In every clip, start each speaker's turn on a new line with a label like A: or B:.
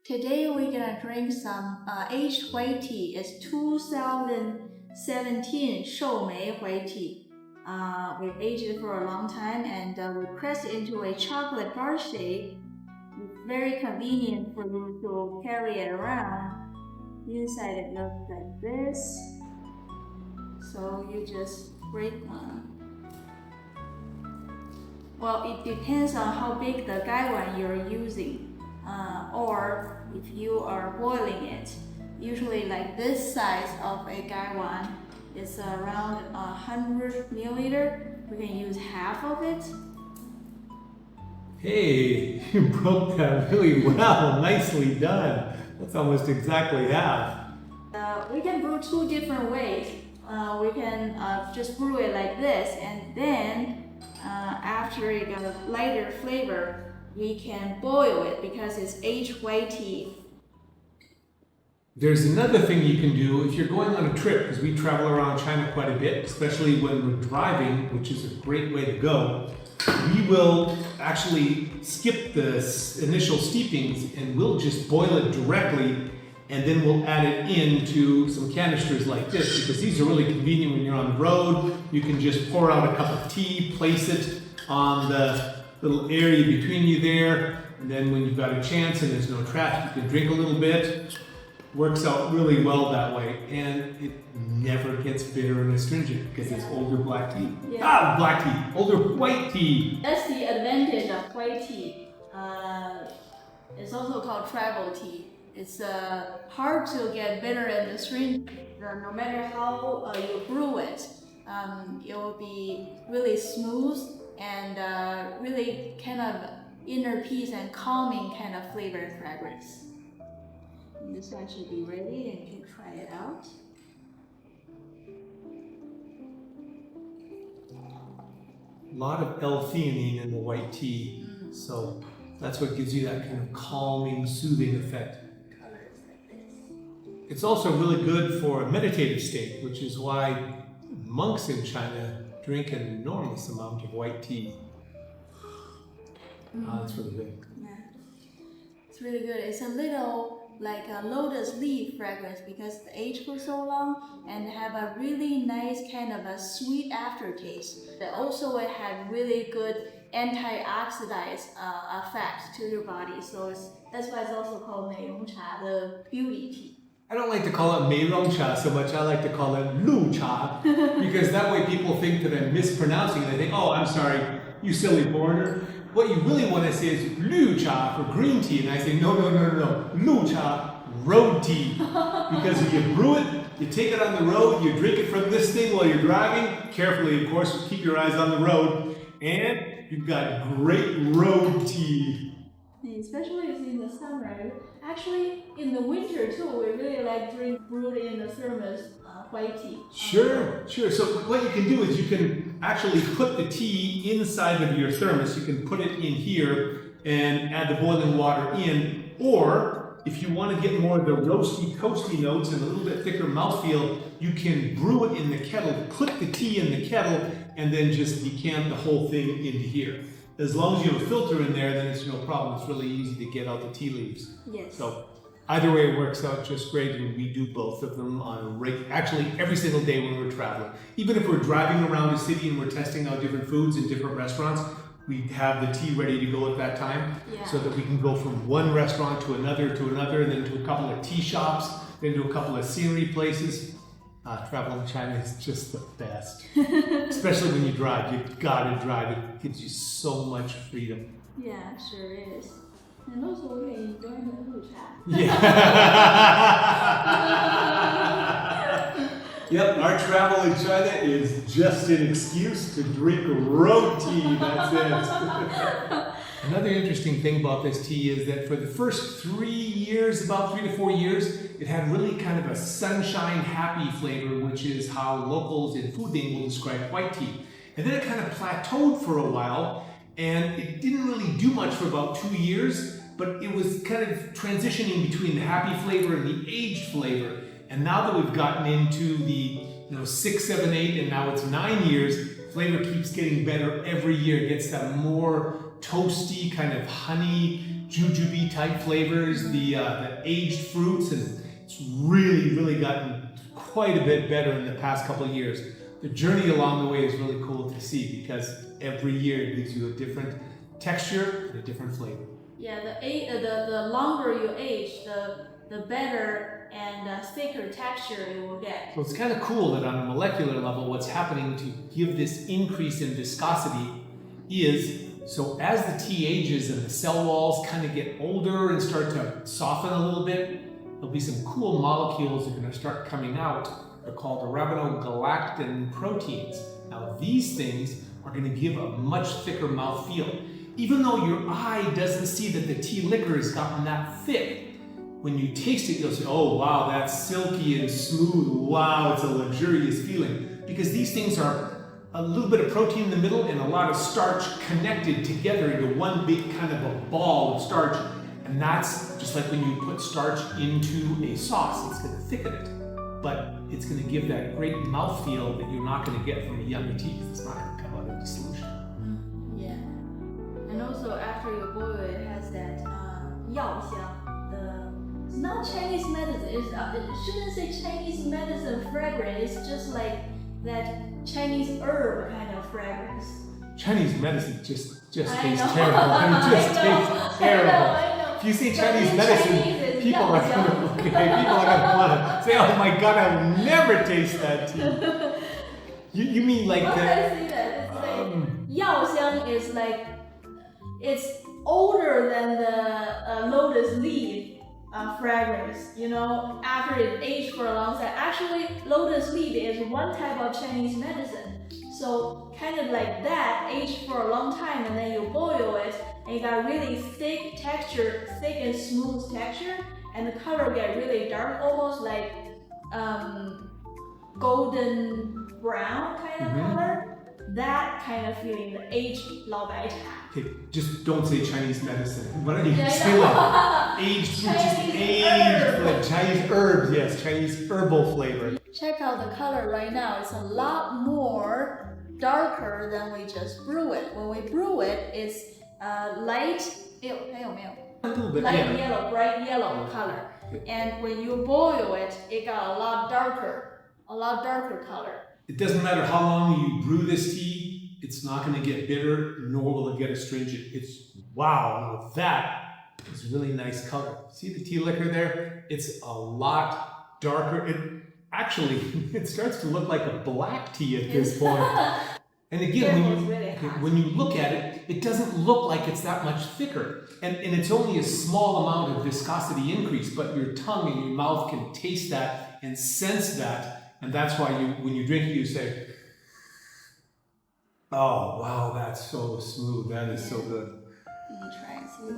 A: Today we're gonna drink some aged white tea. It's 2017 Shoumei white tea. We aged it for a long time and we pressed it into a chocolate bar shape. It's very convenient for you to carry it around. Inside it looks like this. So you just break one. Well, it depends on how big the gaiwan you're using. Or if you are boiling it, usually like this size of a gaiwan is around 100 milliliter. We can use half of it.
B: Hey, you broke that really well. Nicely done. That's almost exactly half.
A: We can brew two different ways. We can just brew it like this, and then after it got a lighter flavor, we can boil it because it's aged white tea.
B: There's another thing you can do if you're going on a trip, because we travel around China quite a bit, especially when we're driving, which is a great way to go. We will actually skip the initial steepings and we'll just boil it directly, and then we'll add it into some canisters like this, because these are really convenient when you're on the road. You can just pour out a cup of tea, place it on the little area between you there, and then when you've got a chance and there's no traffic, you can drink a little bit. Works out really well that way, and it never gets bitter and astringent because it's older black tea.
A: Yeah.
B: Black tea, older white tea.
A: That's the advantage of white tea. It's also called travel tea. It's hard to get bitter and astringent. No matter how you brew it, it will be really smooth and really kind of inner peace and calming kind of flavor and fragrance. And this one should be ready, and you can try it out.
B: A lot of L-theanine in the white tea, so that's what gives you that kind of calming, soothing effect.
A: Colors like this.
B: It's also really good for a meditative state, which is why monks in China drink an enormous amount of white tea. That's really good.
A: Yeah. It's really good. It's a little like a lotus leaf fragrance because the aged for so long, and have a really nice kind of a sweet aftertaste. That also it had really good antioxidant effect to your body. So that's why it's also called Mei Rong Cha, the beauty tea.
B: I don't like to call it Mei Rong Cha so much. I like to call it Lu Cha, because that way people think that I'm mispronouncing it. They think, oh, I'm sorry, you silly foreigner. What you really want to say is Lu Cha for green tea, and I say no. Lu Cha, road tea, because if you brew it, you take it on the road, you drink it from this thing while you're driving, carefully, of course, keep your eyes on the road, and you've got great road tea.
A: Especially in the summer. Actually, in the winter too, we really like drink brewed in the thermos white tea.
B: Sure. So what you can do is you can actually put the tea inside of your thermos. You can put it in here and add the boiling water in, or if you want to get more of the roasty, toasty notes and a little bit thicker mouthfeel, you can brew it in the kettle, put the tea in the kettle, and then just decant the whole thing into here. As long as you have a filter in there, then it's no problem. It's really easy to get out the tea leaves.
A: Yes.
B: So either way, it works out just great, and we do both of them on actually every single day when we're traveling. Even if we're driving around the city and we're testing out different foods in different restaurants, we have the tea ready to go at that time, so that we can go from one restaurant to another, and then to a couple of tea shops, then to a couple of scenery places. Traveling in China is just the best. Especially when you drive. You've got to drive. It gives you so much freedom.
A: Yeah, sure is. And also we can enjoy the Lu Cha.
B: Yeah. Yep, our travel in China is just an excuse to drink road tea. That's it. Another interesting thing about this tea is that for the first 3 years, about 3 to 4 years, it had really kind of a sunshine happy flavor, which is how locals in Fuding will describe white tea. And then it kind of plateaued for a while, and it didn't really do much for about 2 years, but it was kind of transitioning between the happy flavor and the aged flavor. And now that we've gotten into the 6, 7, 8, and now it's 9 years, flavor keeps getting better every year. It gets that more toasty, kind of honey, jujube type flavors, the aged fruits, and it's really gotten quite a bit better in the past couple of years. The journey along the way is really cool to see because every year it gives you a different texture and a different flavor.
A: Yeah, the longer you age, the better and thicker texture it will get.
B: So it's kind of cool that on a molecular level, what's happening to give this increase in viscosity is, so as the tea ages and the cell walls kind of get older and start to soften a little bit, there'll be some cool molecules that are going to start coming out. They're called arabinogalactan proteins. Now these things are going to give a much thicker mouthfeel. Even though your eye doesn't see that the tea liquor has gotten that thick, when you taste it, you'll say, oh wow, that's silky and smooth. Wow, it's a luxurious feeling. Because these things are a little bit of protein in the middle and a lot of starch connected together into one big kind of a ball of starch. And that's just like when you put starch into a sauce, it's going to thicken it. But it's going to give that great mouthfeel that you're not going to get from a younger tea. It's not going to come out of dissolution.
A: Yeah. And also after you boil it, it has that 药香. It's not Chinese medicine. It shouldn't say Chinese medicine fragrance. It's just like that Chinese herb kind of fragrance.
B: Chinese medicine just tastes
A: know.
B: terrible. It just tastes terrible.
A: I know.
B: If you say
A: But
B: Chinese
A: in
B: medicine,
A: Chinese,
B: people are going to want to say, "Oh my God, I will never taste that tea." You mean like
A: Why
B: the?
A: did I say that? It's like 药香 is like it's older than the lotus leaf fragrance. You know, after it aged for a long time. Actually, lotus leaf is one type of Chinese medicine. So kind of like that, aged for a long time, and then you boil it, and you got really thick texture, thick and smooth texture, and the color get really dark, almost like golden brown kind of color. That kind of feeling, the aged 老白茶.
B: Okay, just don't say Chinese medicine. Why don't you
A: Yeah, I
B: say
A: know.
B: like aged fruit, just
A: Chinese
B: aged,
A: herb.
B: like Chinese herbs, yes, Chinese herbal flavor.
A: Check out the color right now. It's a lot more darker than we just brew it. When we brew it, it's light,
B: A little bit,
A: light
B: yeah.
A: yellow, bright yellow color. And when you boil it, it got a lot darker color.
B: It doesn't matter how long you brew this tea, it's not going to get bitter, nor will it get astringent. It's, wow, that is really nice color. See the tea liquor there? It's a lot darker. It starts to look like a black tea at this point. And again, when you look at it, it doesn't look like it's that much thicker. And it's only a small amount of viscosity increase, but your tongue and your mouth can taste that and sense that. And that's why when you drink it, you say, oh, wow, that's so smooth. That is so good.
A: Let me try and see.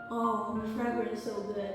A: Oh, the fragrance is so good.